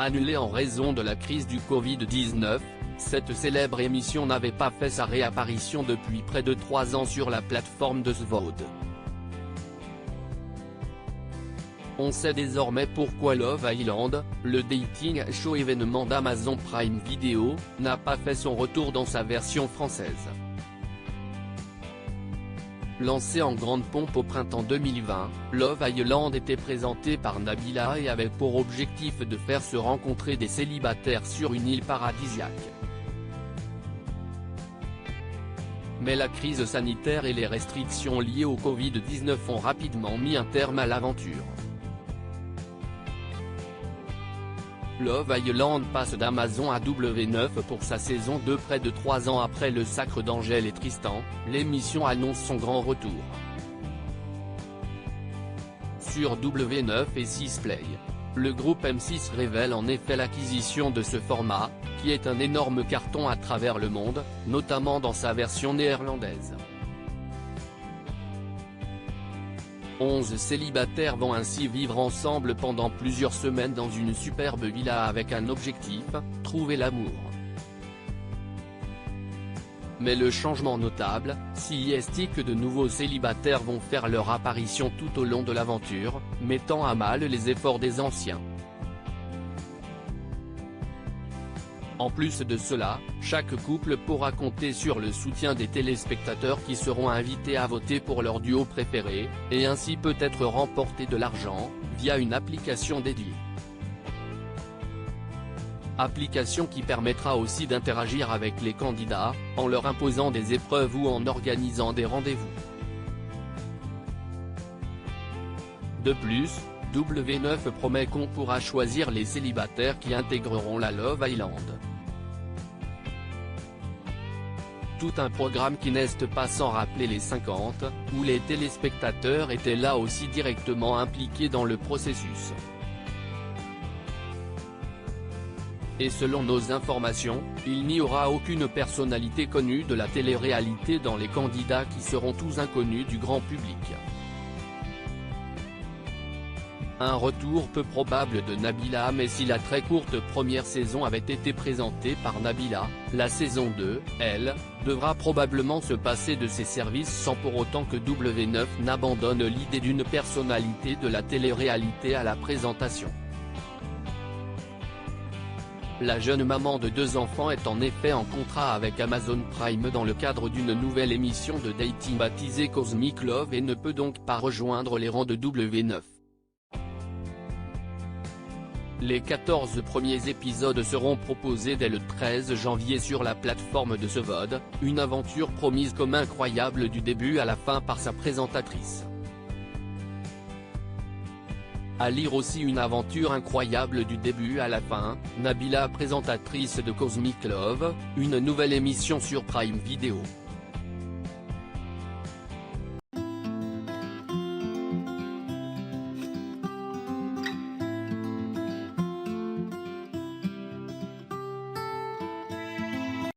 Annulée en raison de la crise du Covid-19, cette célèbre émission n'avait pas fait sa réapparition depuis près de 3 ans sur la plateforme de SVOD. On sait désormais pourquoi Love Island, le dating show événement d'Amazon Prime Video, n'a pas fait son retour dans sa version française. Lancé en grande pompe au printemps 2020, Love Island était présenté par Nabila et avait pour objectif de faire se rencontrer des célibataires sur une île paradisiaque. Mais la crise sanitaire et les restrictions liées au Covid-19 ont rapidement mis un terme à l'aventure. Love Island passe d'Amazon à W9 pour sa saison 2 près de 3 ans après le sacre d'Angèle et Tristan, l'émission annonce son grand retour. Sur W9 et 6play, le groupe M6 révèle en effet l'acquisition de ce format, qui est un énorme carton à travers le monde, notamment dans sa version néerlandaise. 11 célibataires vont ainsi vivre ensemble pendant plusieurs semaines dans une superbe villa avec un objectif, trouver l'amour. Mais le changement notable, si est que de nouveaux célibataires vont faire leur apparition tout au long de l'aventure, mettant à mal les efforts des anciens. En plus de cela, chaque couple pourra compter sur le soutien des téléspectateurs qui seront invités à voter pour leur duo préféré, et ainsi peut-être remporter de l'argent, via une application dédiée. Application qui permettra aussi d'interagir avec les candidats, en leur imposant des épreuves ou en organisant des rendez-vous. De plus, W9 promet qu'on pourra choisir les célibataires qui intégreront la Love Island. Tout un programme qui n'est pas sans rappeler les 50, où les téléspectateurs étaient là aussi directement impliqués dans le processus. Et selon nos informations, il n'y aura aucune personnalité connue de la télé-réalité dans les candidats qui seront tous inconnus du grand public. Un retour peu probable de Nabila, mais si la très courte première saison avait été présentée par Nabila, la saison 2, elle, devra probablement se passer de ses services sans pour autant que W9 n'abandonne l'idée d'une personnalité de la télé-réalité à la présentation. La jeune maman de 2 enfants est en effet en contrat avec Amazon Prime dans le cadre d'une nouvelle émission de dating baptisée Cosmic Love et ne peut donc pas rejoindre les rangs de W9. Les 14 premiers épisodes seront proposés dès le 13 janvier sur la plateforme de SVOD, une aventure promise comme incroyable du début à la fin par sa présentatrice. À lire aussi une aventure incroyable du début à la fin, Nabila présentatrice de Cosmic Love, une nouvelle émission sur Prime Video.